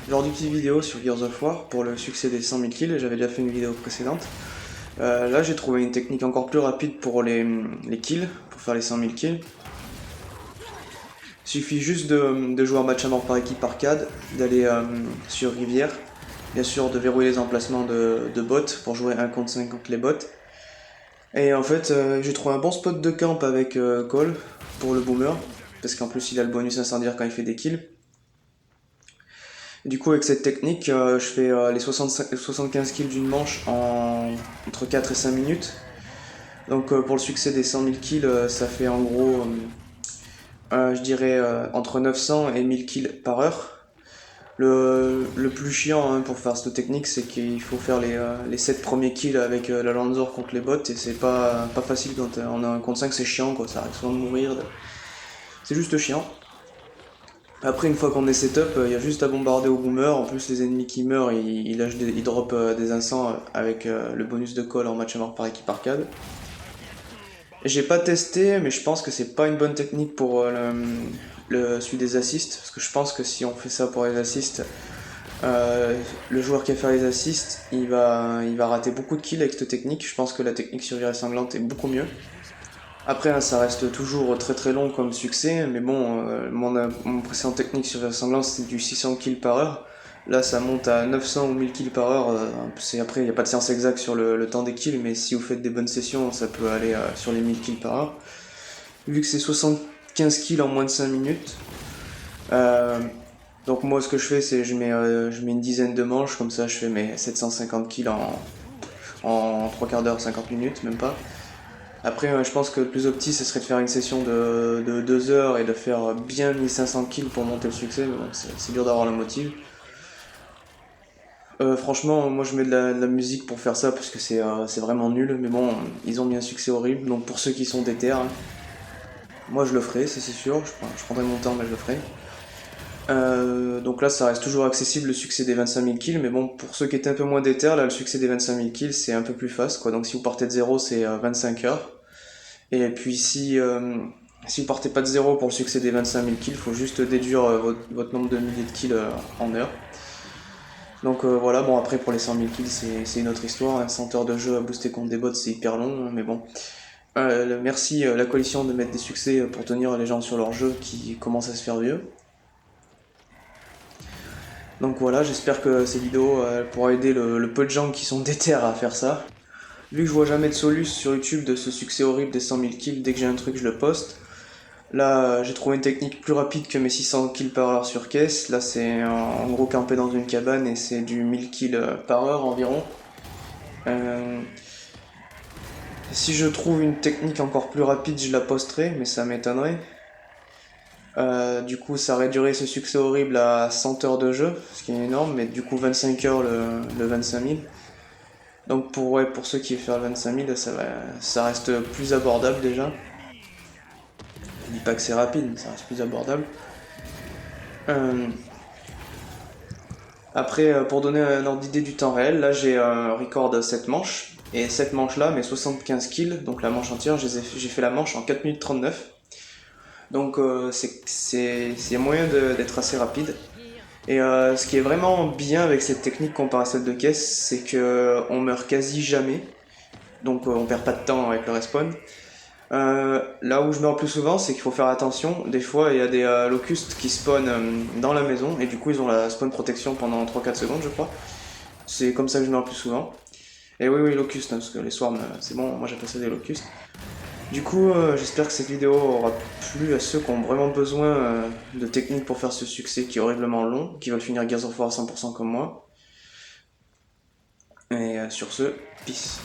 Aujourd'hui, petite vidéo sur Gears of War pour le succès des 100 000 kills. J'avais déjà fait une vidéo précédente. Là, j'ai trouvé une technique encore plus rapide pour les kills, pour faire les 100 000 kills. Il suffit juste de jouer en match à mort par équipe arcade, d'aller sur Rivière, bien sûr de verrouiller les emplacements de bots pour jouer 1 contre 5 contre les bots. Et en fait, j'ai trouvé un bon spot de camp avec Cole pour le boomer, parce qu'en plus il a le bonus incendiaire quand il fait des kills. Du coup, avec cette technique, je fais les 75 kills d'une manche entre 4 et 5 minutes. Donc pour le succès des 100 000 kills, ça fait en gros, je dirais, entre 900 et 1000 kills par heure. Le plus chiant pour faire cette technique, c'est qu'il faut faire les 7 premiers kills avec la Lanzor contre les bots, et c'est pas facile quand on a un contre 5, c'est chiant, quoi, ça arrive souvent de mourir. C'est juste chiant. Après, une fois qu'on est setup, il y a juste à bombarder au boomer. En plus, les ennemis qui meurent, ils drop des incens avec le bonus de call en match à mort par équipe arcade. J'ai pas testé, mais je pense que c'est pas une bonne technique pour celui des assists. Parce que je pense que si on fait ça pour les assists, le joueur qui va faire les assists, il va rater beaucoup de kills avec cette technique. Je pense que la technique sur virée sanglante est beaucoup mieux. Après, hein, ça reste toujours très très long comme succès, mais bon, mon précédent technique sur Versanglant c'était du 600 kills par heure. Là, ça monte à 900 ou 1000 kills par heure. Après, il n'y a pas de science exacte sur le temps des kills, mais si vous faites des bonnes sessions, ça peut aller sur les 1000 kills par heure. Vu que c'est 75 kills en moins de 5 minutes, euh, donc moi, ce que je fais, c'est je mets une dizaine de manches, comme ça je fais mes 750 kills en 3 quarts d'heure, 50 minutes, même pas. Après, je pense que le plus opti, ce serait de faire une session de 2 heures et de faire bien 1500 kills pour monter le succès, mais bon, c'est dur d'avoir le motive. Franchement, moi je mets de la musique pour faire ça parce que c'est vraiment nul, mais bon, ils ont mis un succès horrible, donc pour ceux qui sont déter, hein, moi je le ferai, c'est sûr, je prendrai mon temps, mais je le ferai. Donc là, ça reste toujours accessible le succès des 25 000 kills, mais bon, pour ceux qui étaient un peu moins déter, là le succès des 25 000 kills c'est un peu plus fast, quoi. Donc si vous partez de zéro, c'est 25 heures. Et puis si vous partez pas de zéro pour le succès des 25 000 kills, il faut juste déduire votre nombre de milliers de kills en heure. Donc voilà, bon après pour les 100 000 kills c'est une autre histoire, hein. 100 heures de jeu à booster contre des bots c'est hyper long, mais bon. Merci la coalition de mettre des succès pour tenir les gens sur leur jeu qui commencent à se faire vieux. Donc voilà, j'espère que ces vidéos pourront aider le peu de gens qui sont déter à faire ça. Vu que je vois jamais de soluce sur YouTube de ce succès horrible des 100 000 kills, dès que j'ai un truc je le poste. Là, j'ai trouvé une technique plus rapide que mes 600 kills par heure sur caisse. Là, c'est en gros camper dans une cabane et c'est du 1000 kills par heure environ. Euh, Si je trouve une technique encore plus rapide, je la posterai, mais ça m'étonnerait. Du coup, ça réduirait ce succès horrible à 100 heures de jeu, ce qui est énorme, mais du coup 25 heures le 25 000. Donc pour ceux qui veulent faire le 25 000, ça reste plus abordable déjà. Je dis pas que c'est rapide, mais ça reste plus abordable. Euh, Après, pour donner un ordre d'idée du temps réel, là j'ai un record de 7 manches. Et cette manche-là, mes 75 kills, donc la manche entière, j'ai fait la manche en 4 minutes 39. Donc c'est moyen d'être assez rapide. Et ce qui est vraiment bien avec cette technique comparée à celle de caisse, c'est que on meurt quasi jamais. Donc on perd pas de temps avec le respawn. Là où je meurs plus souvent, c'est qu'il faut faire attention. Des fois, il y a des locustes qui spawnent dans la maison, et du coup, ils ont la spawn protection pendant 3-4 secondes, je crois. C'est comme ça que je meurs le plus souvent. Et oui, locustes, hein, parce que les swarms, c'est bon, moi j'appelle ça des locustes. Du coup, j'espère que cette vidéo aura plu à ceux qui ont vraiment besoin de techniques pour faire ce succès qui est horriblement long, qui veulent finir Gears of War à 100% comme moi. Et sur ce, peace.